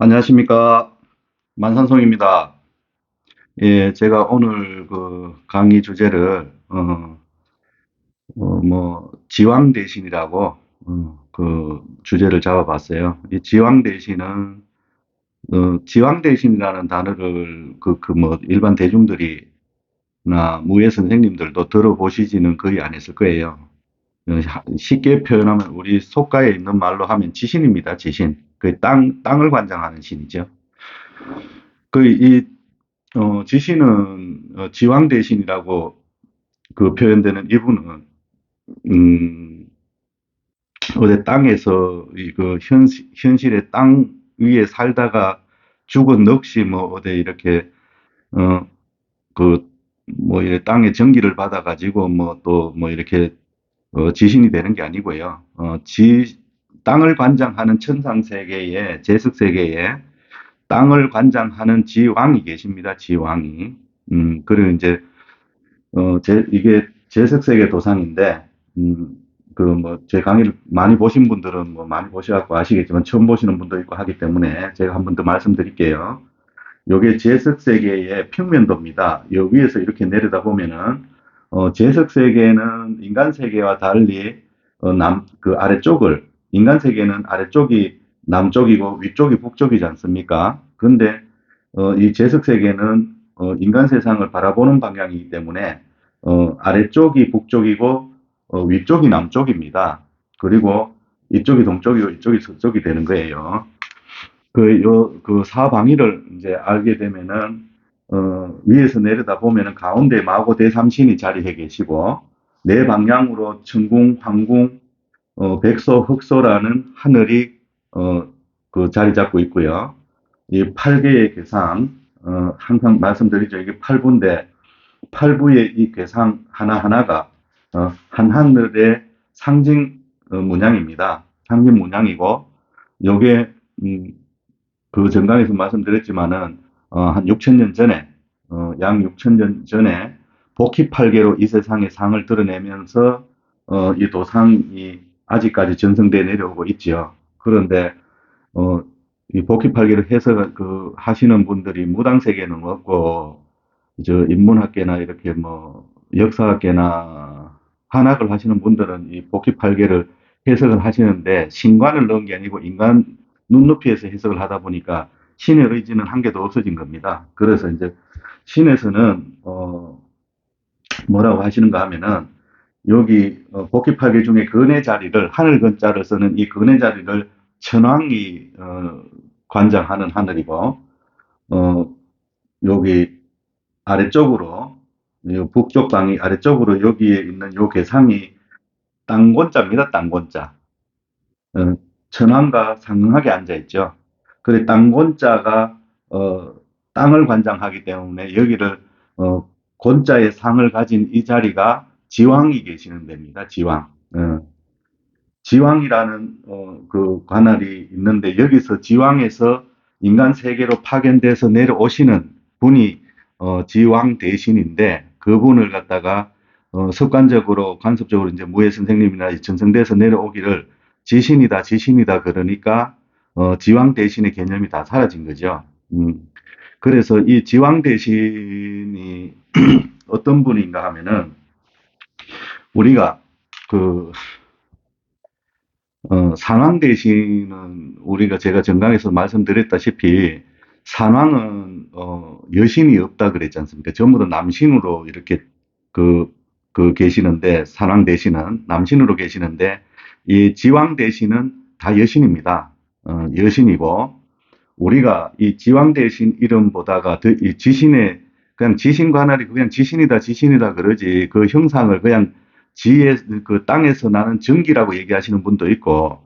안녕하십니까. 만산송입니다. 예, 제가 오늘 그 강의 주제를, 지왕 대신이라고, 그 주제를 잡아봤어요. 이 지왕 대신은, 지왕 대신이라는 단어를 일반 대중들이나 무예 선생님들도 들어보시지는 거의 않았을 거예요. 쉽게 표현하면 우리 속가에 있는 말로 하면 지신입니다, 지신. 땅을 관장하는 신이죠. 그, 이 지신은 지왕 대신이라고 그 표현되는 이분은 음, 어디 땅에서 이그 현실의 땅 위에 살다가 죽은 넋이 뭐 어디 이렇게 어 그 뭐 이렇게 땅의 전기를 받아 가지고 뭐 또 뭐 이렇게 지신이 되는 게 아니고요. 땅을 관장하는 천상 세계에 재석 세계에 땅을 관장하는 지왕이 계십니다. 지왕이. 그리고 이제 이게 제석세계 도상인데, 제 강의를 많이 보신 분들은 뭐 많이 보셔갖고 아시겠지만 처음 보시는 분도 있고 하기 때문에 제가 한 번 더 말씀드릴게요. 요게 제석세계의 평면도입니다. 요 위에서 이렇게 내려다 보면은, 제석세계는 인간 세계와 달리, 아래쪽을, 인간 세계는 아래쪽이 남쪽이고 위쪽이 북쪽이지 않습니까? 그런데, 이 제석세계는, 인간 세상을 바라보는 방향이기 때문에, 아래쪽이 북쪽이고, 위쪽이 남쪽입니다. 그리고 이쪽이 동쪽이고 이쪽이 서쪽이 되는 거예요. 그 사방위를 이제 알게 되면은, 위에서 내려다 보면은 가운데 마고 대삼신이 자리해 계시고, 네 방향으로 천궁, 황궁, 백소, 흑소라는 하늘이, 그 자리 잡고 있고요. 이 8개의 괴상, 항상 말씀드리죠. 이게 8부인데, 8부의 이 괴상 하나하나가, 한 하늘의 상징, 문양입니다. 상징 문양이고, 요게, 그 전강에서 말씀드렸지만은, 한 6천 년 전에, 약 6천 년 전에 복희팔계로 이 세상의 상을 드러내면서, 이 도상이 아직까지 전승돼 내려오고 있지요. 그런데, 어, 이 복희팔계를 해석, 하시는 분들이 무당세계는 없고, 인문학계나 이렇게 뭐, 역사학계나 한학을 하시는 분들은 이 복희팔계를 해석을 하시는데, 신관을 넣은 게 아니고 인간 눈높이에서 해석을 하다 보니까 신의 의지는 한 개도 없어진 겁니다. 그래서 이제 신에서는, 뭐라고 하시는가 하면은, 여기, 복희팔계 중에 근의 자리를, 하늘 근자를 쓰는 이 근의 자리를 천왕이, 관장하는 하늘이고, 어, 여기 아래쪽으로, 북쪽 방이 아래쪽으로 여기에 있는 요 괴상이 땅곤자입니다. 땅곤자. 어, 천왕과 상응하게 앉아 있죠. 그래 땅곤자가, 어, 땅을 관장하기 때문에 여기를, 어, 곤자의 상을 가진 이 자리가 지왕이 계시는 데입니다. 지왕. 지왕이라는, 그 관할이 있는데 여기서 지왕에서 인간 세계로 파견돼서 내려오시는 분이, 지왕 대신인데 그분을 갖다가, 습관적으로 관습적으로 이제 무예 선생님이나 전성대에서 내려오기를 지신이다 지신이다 그러니까, 지왕 대신의 개념이 다 사라진 거죠. 그래서 이 지왕 대신이 어떤 분인가 하면은 우리가 그 산왕 대신은 우리가 제가 정강에서 말씀드렸다시피 산왕은, 여신이 없다 그랬지 않습니까? 전부 다 남신으로 이렇게 그, 계시는데 산왕 대신은 남신으로 계시는데 이 지왕 대신은 다 여신입니다. 여신이고 우리가 이 지왕 대신 이름보다가 이 지신의 그냥 지신 관할이 그냥 지신이다 지신이다 그러지 그 형상을 그냥 지의 그 땅에서 나는 전기라고 얘기하시는 분도 있고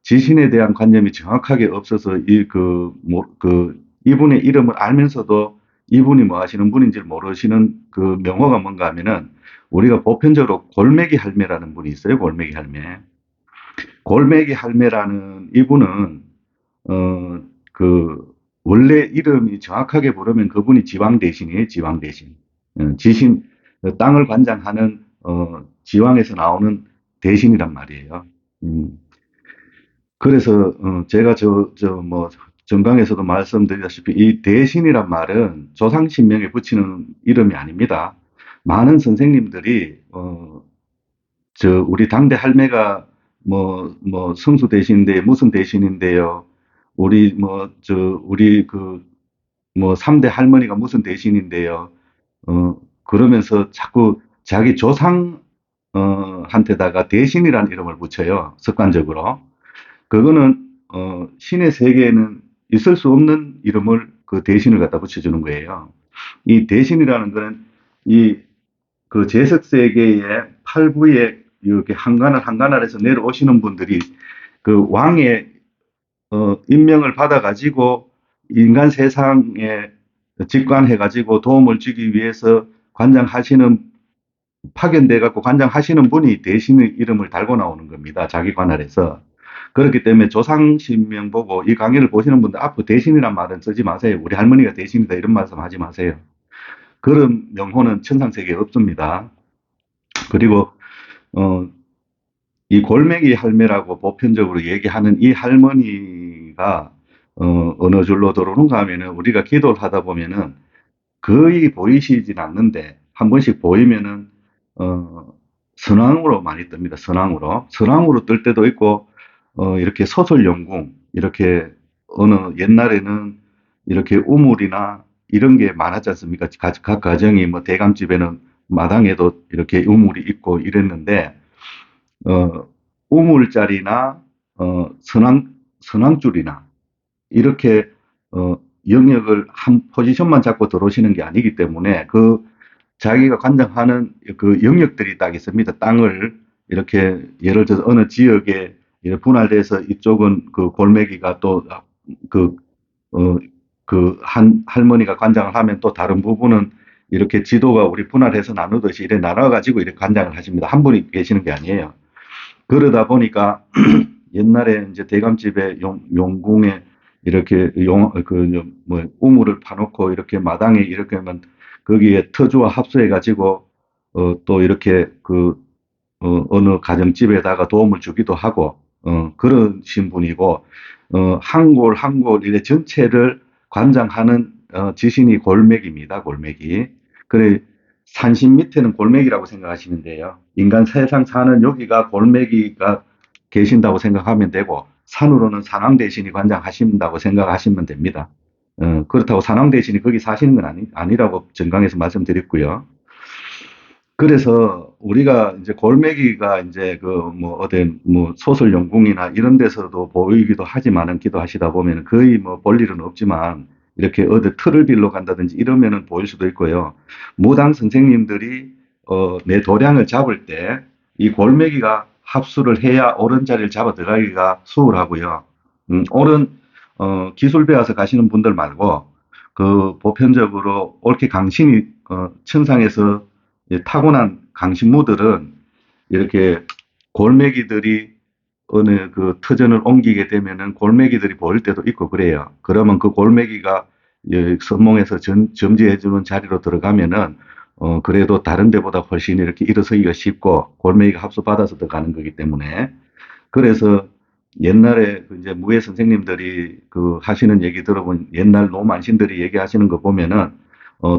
지신에 대한 관념이 정확하게 없어서 이분의 이름을 알면서도 이분이 뭐 하시는 분인지 모르시는 그 명호가 뭔가 하면은 우리가 보편적으로 골매기 할매라는 분이 있어요. 골매기 할매. 골매기 할매라는 이분은, 어, 원래 이름이 정확하게 부르면 그분이 지왕 대신이에요. 지왕 대신. 지신, 땅을 관장하는, 지왕에서 나오는 대신이란 말이에요. 음, 그래서, 제가 전강에서도 말씀드렸다시피 이 대신이란 말은 조상신명에 붙이는 이름이 아닙니다. 많은 선생님들이 우리 당대 할매가 성수 대신인데 무슨 대신인데요. 우리 3대 할머니가 무슨 대신인데요. 그러면서 자꾸 자기 조상, 한테다가 대신이라는 이름을 붙여요. 습관적으로. 그거는, 신의 세계에는 있을 수 없는 이름을 그 대신을 갖다 붙여주는 거예요. 이 대신이라는 거는 이 그 재석 세계의 팔부에 이렇게 한간할에서 내려오시는 분들이 그 왕의 임명을 받아가지고 인간 세상에 직관해가지고 도움을 주기 위해서 파견돼갖고 관장하시는 분이 대신의 이름을 달고 나오는 겁니다. 자기 관할에서. 그렇기 때문에 조상신명 보고 이 강의를 보시는 분들 앞으로 대신이란 말은 쓰지 마세요. 우리 할머니가 대신이다 이런 말씀 하지 마세요. 그런 명호는 천상세계에 없습니다. 그리고 이 골매기 할매라고 보편적으로 얘기하는 이 할머니가 어느 줄로 들어오는가 하면은 우리가 기도를 하다 보면은 거의 보이시진 않는데 한 번씩 보이면은 선왕으로 많이 뜹니다. 선왕으로 뜰 때도 있고 이렇게 소설용궁 이렇게 어느 옛날에는 이렇게 우물이나 이런 게 많았지 않습니까? 각 가정이 뭐 대감집에는 마당에도 이렇게 우물이 있고 이랬는데 어, 우물짜리나 선왕줄이나 이렇게 영역을 한 포지션만 잡고 들어오시는 게 아니기 때문에 그 자기가 관장하는 그 영역들이 딱 있습니다. 땅을 이렇게 예를 들어서 어느 지역에 분할돼서 이쪽은 그 골매기가 또 그, 어, 한 할머니가 관장을 하면 또 다른 부분은 이렇게 지도가 우리 분할해서 나누듯이 이렇게 나눠가지고 이렇게 관장을 하십니다. 한 분이 계시는 게 아니에요. 그러다 보니까 옛날에 이제 대감집에 용궁에 이렇게 우물을 파놓고 이렇게 마당에 이렇게 하면 거기에 터주와 합수해가지고 또 이렇게 어느 가정집에다가 도움을 주기도 하고 그러신 분이고 한 골 이래 전체를 관장하는 지신이 골맥입니다. 골맥이. 그래 산신 밑에는 골맥이라고 생각하시면 돼요. 인간 세상 사는 여기가 골맥이가 계신다고 생각하면 되고 산으로는 산왕 대신이 관장하신다고 생각하시면 됩니다. 그렇다고 산왕 대신이 거기 사시는 건 아니라고 전강에서 말씀드렸고요. 그래서 우리가 이제 골매기가 이제 어디 소설 연궁이나 이런 데서도 보이기도 하지만은 기도하시다 보면 거의 볼 일은 없지만 이렇게 어디 틀을 빌러 간다든지 이러면은 보일 수도 있고요. 무당 선생님들이 내 도량을 잡을 때 이 골매기가 합수를 해야 옳은 자리를 잡아 들어가기가 수월하고요. 옳은 기술 배워서 가시는 분들 말고 그 보편적으로 옳게 강신이 천상에서 타고난 강신무들은 이렇게 골매기들이 어느 그 터전을 옮기게 되면은 골매기들이 보일 때도 있고 그래요. 그러면 그 골매기가 선몽에서 점지해주는 자리로 들어가면은 그래도 다른 데보다 훨씬 이렇게 일어서기가 쉽고 골매기가 합수받아서 들어가는 거기 때문에 그래서 옛날에 그 이제 무예 선생님들이 그 하시는 얘기 들어본 옛날 노만신들이 얘기하시는 거 보면은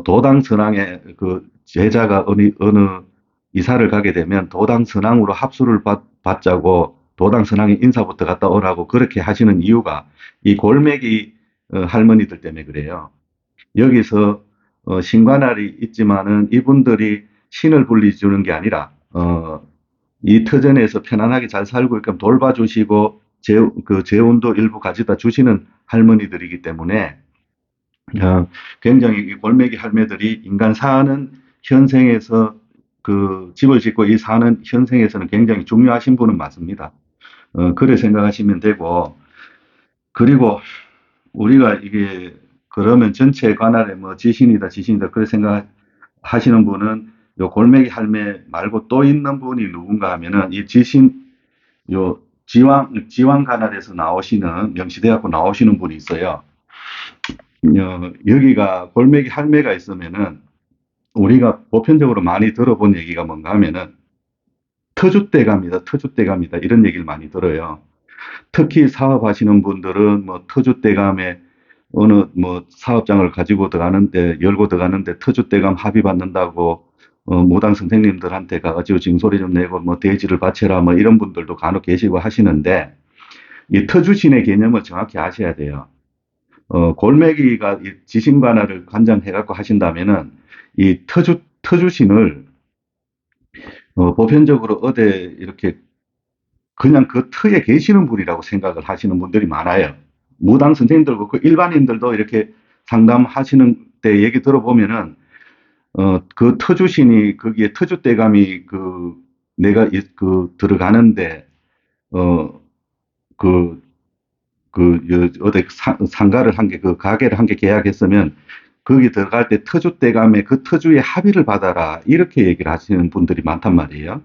도당 선왕의 그 제자가 어느 이사를 가게 되면 도당 선왕으로 합수를 받자고 도당 선왕의 인사부터 갔다 오라고 그렇게 하시는 이유가 이 골매기 할머니들 때문에 그래요. 여기서 신관할이 있지만은 이분들이 신을 불리주는 게 아니라 이 터전에서 편안하게 잘 살고 있게끔 돌봐주시고 그 재운도 일부 가져다 주시는 할머니들이기 때문에 굉장히 이 골매기 할매들이 인간 사는 현생에서 그 집을 짓고 이 사는 현생에서는 굉장히 중요하신 분은 맞습니다. 그래 생각하시면 되고 그리고 우리가 이게 그러면 전체 관할에 지신이다 그렇게 생각하시는 분은 요 골매기 할매 말고 또 있는 분이 누군가 하면은 이 지신 요 지왕 관할에서 나오시는 명시대학교 나오시는 분이 있어요. 여기가 골매기 할매가 있으면은 우리가 보편적으로 많이 들어본 얘기가 뭔가 하면은 터줏대감이다 이런 얘기를 많이 들어요. 특히 사업하시는 분들은 뭐 터줏대감에 어느 뭐 사업장을 가지고 들어가는데, 열고 들어가는데 터줏대감 합의 받는다고 무당 선생님들한테 가가지고 징소리 좀 내고 뭐 대지를 바쳐라 뭐 이런 분들도 간혹 계시고 하시는데, 이 터주신의 개념을 정확히 아셔야 돼요. 골매기가 이 지신관할을 관장해갖고 하신다면은 이 터주신을 보편적으로 어디 이렇게 그냥 그 터에 계시는 분이라고 생각을 하시는 분들이 많아요. 무당 선생님들도 그 일반인들도 이렇게 상담하시는 때 얘기 들어보면은 그 터주신이 거기에 터줏대감이 그 내가 그 들어가는데 어 그 어디 상가를 한 개, 그 가게를 한 개 계약했으면 거기 들어갈 때 터줏대감에 그 터주의 합의를 받아라 이렇게 얘기를 하시는 분들이 많단 말이에요.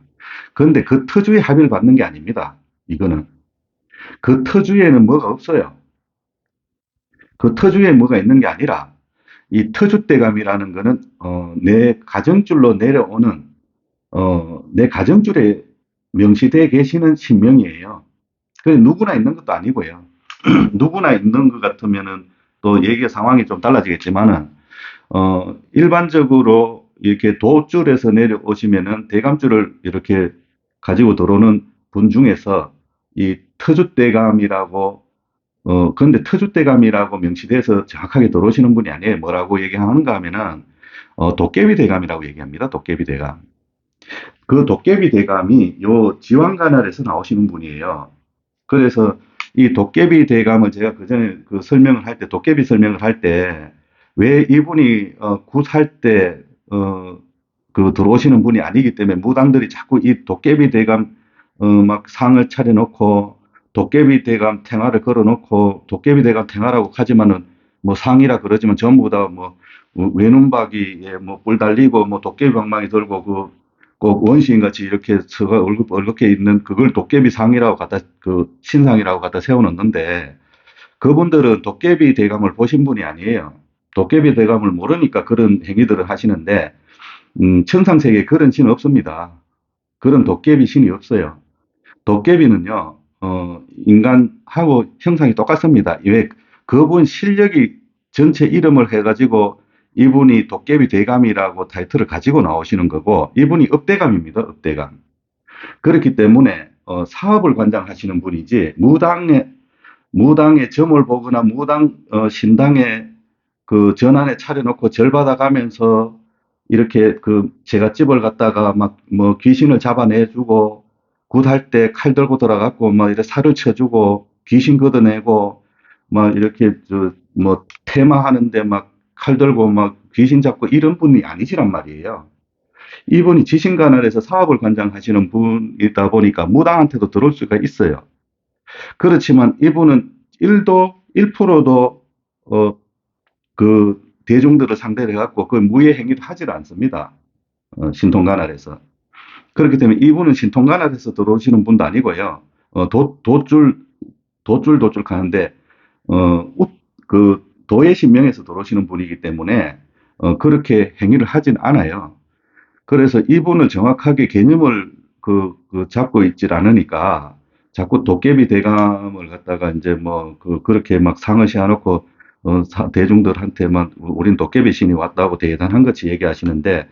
그런데 그 터주의 합의를 받는 게 아닙니다. 이거는 그 터주에는 뭐가 없어요. 그 터주에 뭐가 있는 게 아니라 이 터줏대감이라는 거는 내 가정줄로 내려오는 내 가정줄에 명시되어 계시는 신명이에요. 그래서 누구나 있는 것도 아니고요. 누구나 있는 것 같으면은 또 얘기 상황이 좀 달라지겠지만은 일반적으로 이렇게 도줄에서 내려오시면은 대감줄을 이렇게 가지고 들어오는 분 중에서 이 터줏대감이라고 그런데 터줏대감이라고 명시돼서 정확하게 들어오시는 분이 아니에요. 뭐라고 얘기하는가 하면은 도깨비 대감이라고 얘기합니다. 도깨비 대감. 그 도깨비 대감이 요 지왕관할에서 나오시는 분이에요. 그래서 이 도깨비 대감을 제가 그전에 그 설명을 할 때, 도깨비 설명을 할 때, 왜 이분이, 굿할 때, 그 들어오시는 분이 아니기 때문에 무당들이 자꾸 이 도깨비 대감, 막 상을 차려놓고, 도깨비 대감 탱화를 걸어놓고, 도깨비 대감 탱화라고 하지만은, 뭐 상이라 그러지만 전부 다 뭐, 외눈박이에 뭐 뿔 달리고, 뭐 도깨비 방망이 들고, 꼭 원시인 같이 이렇게 서가 얼룩게 있는 그걸 도깨비 상이라고 갖다 그 신상이라고 갖다 세워놓는데 그분들은 도깨비 대감을 보신 분이 아니에요. 도깨비 대감을 모르니까 그런 행위들을 하시는데 천상 세계에 그런 신은 없습니다. 그런 도깨비 신이 없어요. 도깨비는요 인간하고 형상이 똑같습니다. 왜 그분 실력이 전체 이름을 해가지고 이분이 도깨비 대감이라고 타이틀을 가지고 나오시는 거고 이분이 업대감입니다. 업대감. 그렇기 때문에 사업을 관장하시는 분이지 무당의 점을 보거나 무당 신당에 그 전환에 차려놓고 절 받아가면서 이렇게 그 제갓집을 갖다가 막 뭐 귀신을 잡아내주고 굿할 때 칼 들고 들어가고 막 이렇게 살을 쳐주고 귀신 걷어내고 막 이렇게 저 뭐 테마하는데 막 칼 들고 막 귀신 잡고 이런 분이 아니시란 말이에요. 이분이 지신간할에서 사업을 관장하시는 분이다 보니까 무당한테도 들어올 수가 있어요. 그렇지만 이분은 1도 1%도 그 대중들을 상대로 해갖고 그 무예 행위도 하질 않습니다. 신통관할에서. 그렇기 때문에 이분은 신통관할에서 들어오시는 분도 아니고요. 도줄 가는데 그 도의 신명에서 들어오시는 분이기 때문에 그렇게 행위를 하진 않아요. 그래서 이분을 정확하게 개념을 잡고 있질 않으니까 자꾸 도깨비 대감을 갖다가 이제 뭐 그렇게 막 상을 씌워놓고 대중들한테만 우린 도깨비 신이 왔다고 대단한 것이 얘기하시는데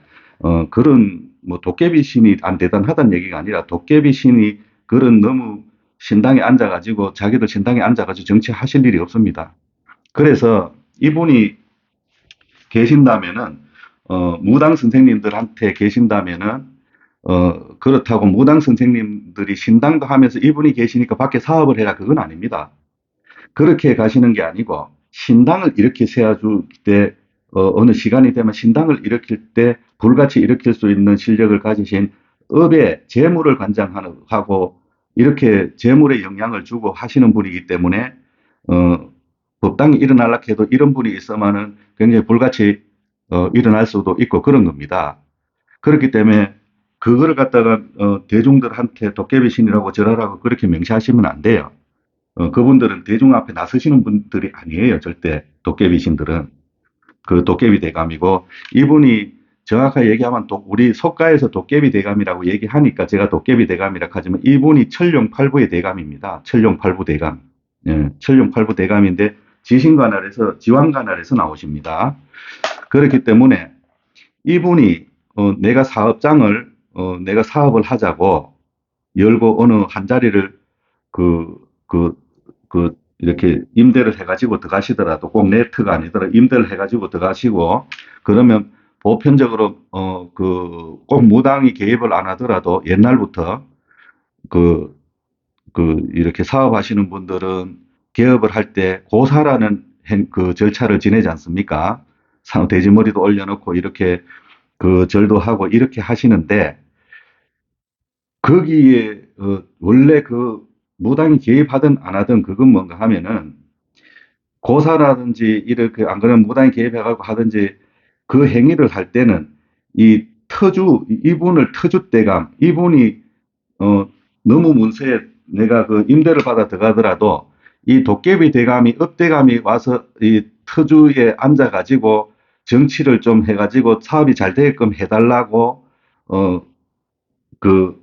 그런 뭐 도깨비 신이 안 대단하다는 얘기가 아니라 도깨비 신이 그런 너무 신당에 앉아가지고 자기들 신당에 앉아가지고 정치하실 일이 없습니다. 그래서 이분이 계신다면은 무당 선생님들한테 계신다면은 그렇다고 무당 선생님들이 신당도 하면서 이분이 계시니까 밖에 사업을 해라 그건 아닙니다. 그렇게 가시는 게 아니고 신당을 이렇게 세워줄 때 어느 시간이 되면 신당을 일으킬 때 불같이 일으킬 수 있는 실력을 가지신 업의 재물을 관장하고 이렇게 재물에 영향을 주고 하시는 분이기 때문에 어, 법당이 일어나려고 해도 이런 분이 있으면은 굉장히 불같이 일어날 수도 있고 그런 겁니다. 그렇기 때문에 그거를 갖다가 대중들한테 도깨비 신이라고 절하라고 그렇게 명시하시면 안 돼요. 그분들은 대중 앞에 나서시는 분들이 아니에요. 절대 도깨비 신들은 그 도깨비 대감이고 이분이 정확하게 얘기하면 우리 속가에서 도깨비 대감이라고 얘기하니까 제가 도깨비 대감이라고 하지만 이분이 천룡팔부의 대감입니다. 천룡팔부 대감. 예, 천룡팔부 대감인데 지신관할에서 지왕관할에서 나오십니다. 그렇기 때문에 이분이 내가 내가 사업을 하자고 열고 어느 한 자리를 그, 그, 이렇게 임대를 해가지고 들어가시더라도 꼭 네트가 아니더라 임대를 해가지고 들어가시고 그러면 보편적으로, 꼭 무당이 개입을 안 하더라도 옛날부터 그, 이렇게 사업하시는 분들은 개업을 할 때 고사라는 그 절차를 지내지 않습니까? 돼지머리도 올려놓고 이렇게 그 절도 하고 이렇게 하시는데 거기에 원래 그 무당이 개입하든 안 하든 그건 뭔가 하면은 고사라든지 이렇게 안 그러면 무당이 개입해가지고 하든지 그 행위를 할 때는 이분을 터줏대감, 이분이 너무 문서에 내가 그 임대를 받아 들어가더라도 이 도깨비 대감이 업대감이 와서 이 터주에 앉아가지고 정치를 좀 해가지고 사업이 잘 되게끔 해달라고 어,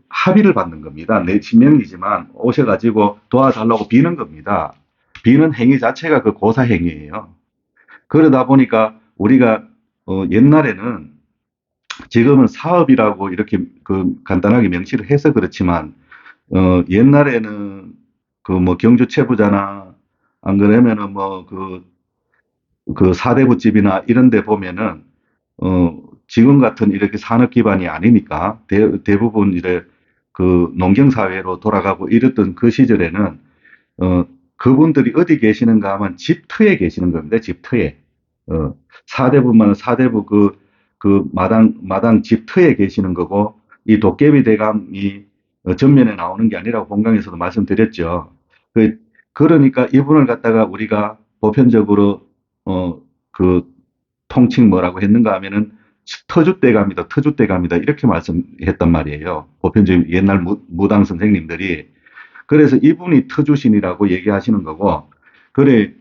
합의를 받는 겁니다. 내 지명이지만 오셔가지고 도와달라고 비는 겁니다. 비는 행위 자체가 그 고사 행위예요. 그러다 보니까 우리가 옛날에는 지금은 사업이라고 이렇게 그 간단하게 명시를 해서 그렇지만 옛날에는 그 뭐 경주체부자나 안 그러면은 뭐 그 사대부집이나 이런 데 보면은 지금 같은 이렇게 산업 기반이 아니니까 대부분 이래 그 농경사회로 돌아가고 이랬던 그 시절에는 어, 그분들이 어디 계시는가 하면 집터에 계시는 겁니다. 집터에. 사대부면 사대부 그 마당 집터에 계시는 거고, 이 도깨비 대감이 전면에 나오는 게 아니라고 본강에서도 말씀드렸죠. 그, 그러니까 이분을 갖다가 우리가 보편적으로, 그 통칭 뭐라고 했는가 하면은 터줏대감이다, 터줏대감이다, 이렇게 말씀했단 말이에요. 보편적인 옛날 무당 선생님들이. 그래서 이분이 터주신이라고 얘기하시는 거고, 그래,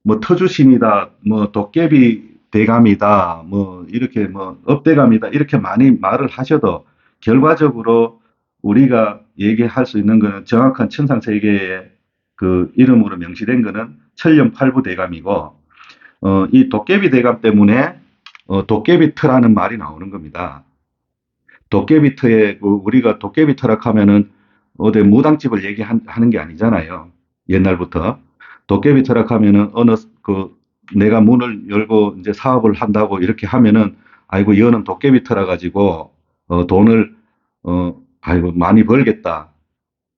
뭐 터주신이다, 뭐 도깨비 대감이다, 뭐 이렇게 뭐 업대감이다, 이렇게 많이 말을 하셔도 결과적으로 우리가 얘기할 수 있는 거는 정확한 천상세계의 그 이름으로 명시된 거는 천령팔부 대감이고, 이 도깨비 대감 때문에 도깨비터라는 말이 나오는 겁니다. 도깨비터에 우리가 도깨비터라 하면은 어디 무당집을 얘기하는 게 아니잖아요. 옛날부터 도깨비터라 하면은 어느 그 내가 문을 열고 이제 사업을 한다고 이렇게 하면은 아이고 여는 도깨비터라 가지고 돈을 아이고 많이 벌겠다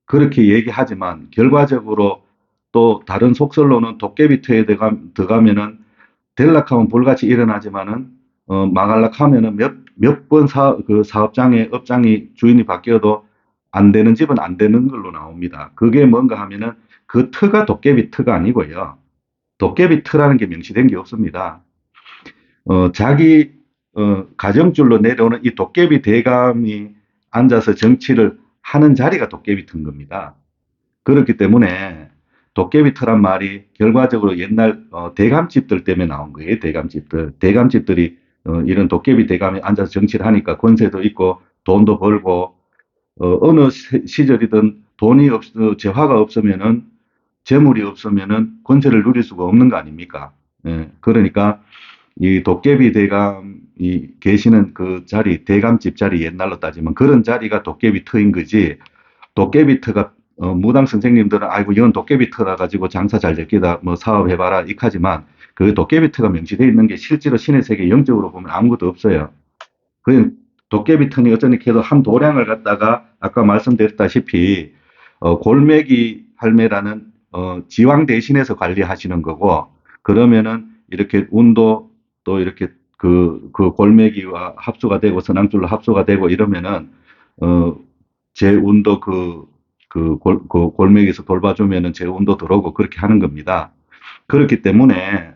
그렇게 얘기하지만 결과적으로 또 다른 속설로는 도깨비터에 들어가면은 될락하면 불같이 일어나지만은 망할락하면은 몇 번 그 사업장의 업장이 주인이 바뀌어도 안 되는 집은 안 되는 걸로 나옵니다. 그게 뭔가 하면은 그 터가 도깨비 터가 아니고요. 도깨비 터라는 게 명시된 게 없습니다. 자기 가정줄로 내려오는 이 도깨비 대감이 앉아서 정치를 하는 자리가 도깨비 터인 겁니다. 그렇기 때문에 도깨비터란 말이 결과적으로 옛날 대감집들 때문에 나온 거예요. 대감집들. 대감집들이 이런 도깨비 대감에 앉아서 정치를 하니까 권세도 있고 돈도 벌고 어느 시절이든 재화가 없으면은 재물이 없으면은 권세를 누릴 수가 없는 거 아닙니까? 예, 그러니까 이 도깨비 대감이 계시는 그 자리, 대감집 자리 옛날로 따지면 그런 자리가 도깨비 터인 거지. 도깨비터가 무당 선생님들은 아이고 이건 도깨비터라 가지고 장사 잘 됐기다 뭐 사업해봐라 이카지만 그 도깨비터가 명시되어 있는 게 실제로 신의 세계 영적으로 보면 아무것도 없어요. 그 도깨비터니 어쩌니 해도 한 도량을 갖다가 아까 말씀드렸다시피 골매기 할매라는 지왕 대신해서 관리하시는 거고 그러면은 이렇게 운도 또 이렇게 그 골매기와 합수가 되고 선왕줄로 합수가 되고 이러면은 어, 제 운도 그 골맥에서 돌봐주면은 제 운도 들어오고 그렇게 하는 겁니다. 그렇기 때문에,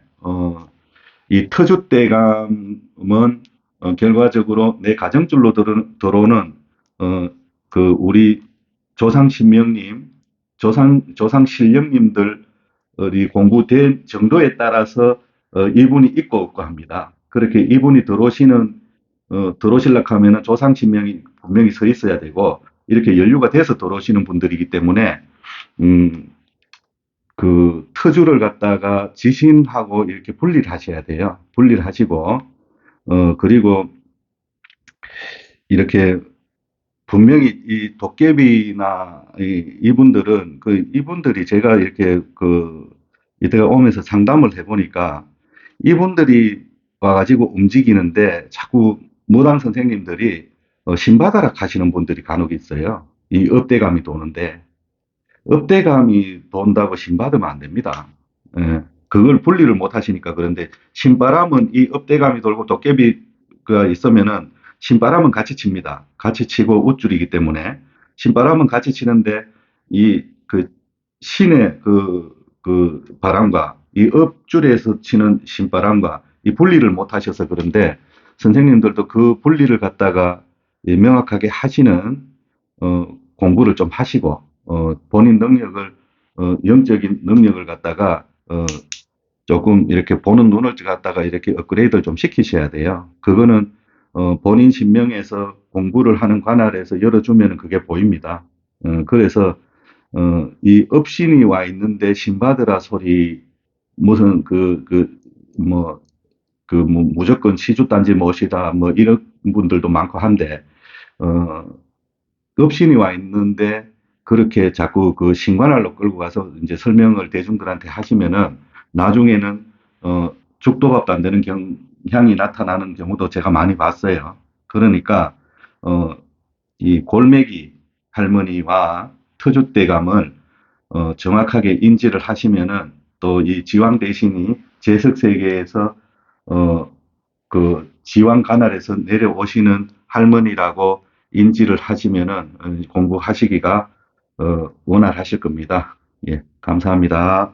이 터줏대감은, 결과적으로 내 가정줄로 들어오는, 어, 우리 조상신명님, 조상신령님들이 공부된 정도에 따라서, 이분이 있고 없고 합니다. 그렇게 이분이 들어오시는 들어오시려고 하면은 조상 친명이 분명히 서 있어야 되고, 이렇게 연루가 돼서 들어오시는 분들이기 때문에, 음, 그 터주를 갖다가 지신하고 이렇게 분리를 하셔야 돼요. 분리를 하시고, 그리고 이렇게 분명히 이 도깨비나 이분들은 이분들이 제가 이렇게 이때가 오면서 상담을 해보니까 이분들이 와가지고 움직이는데 자꾸 무당 선생님들이 신바다락 하시는 분들이 간혹 있어요. 이 업대감이 도는데 업대감이 돈다고 신받으면 안 됩니다. 예, 그걸 분리를 못 하시니까 그런데 신바람은 이 업대감이 돌고 도깨비가 있으면은 신바람은 같이 칩니다. 같이 치고 우쭐이기 때문에 신바람은 같이 치는데 이 신의 그 바람과 이 업줄에서 치는 신바람과 이 분리를 못 하셔서 그런데 선생님들도 그 분리를 갖다가 명확하게 하시는 공부를 좀 하시고 본인 능력을 영적인 능력을 갖다가 조금 이렇게 보는 눈을 갖다가 이렇게 업그레이드를 좀 시키셔야 돼요. 그거는 본인 신명에서 공부를 하는 관할에서 열어주면 그게 보입니다. 그래서 이 업신이 와 있는데 신받으라 소리 무슨 뭐 뭐 무조건 시주단지 못이다 뭐 이런 분들도 많고 한데 어 업신이 와 있는데 그렇게 자꾸 그 신관할로 끌고 가서 이제 설명을 대중들한테 하시면은 나중에는 죽도 밥도 안 되는 경향이 나타나는 경우도 제가 많이 봤어요. 그러니까 어, 이 골매기 할머니와 터줏대감을 정확하게 인지를 하시면은 또 이 지왕 대신이 재석 세계에서 어, 그 지왕 관할에서 내려오시는 할머니라고 인지를 하시면은 공부하시기가 원활하실 겁니다. 예, 감사합니다.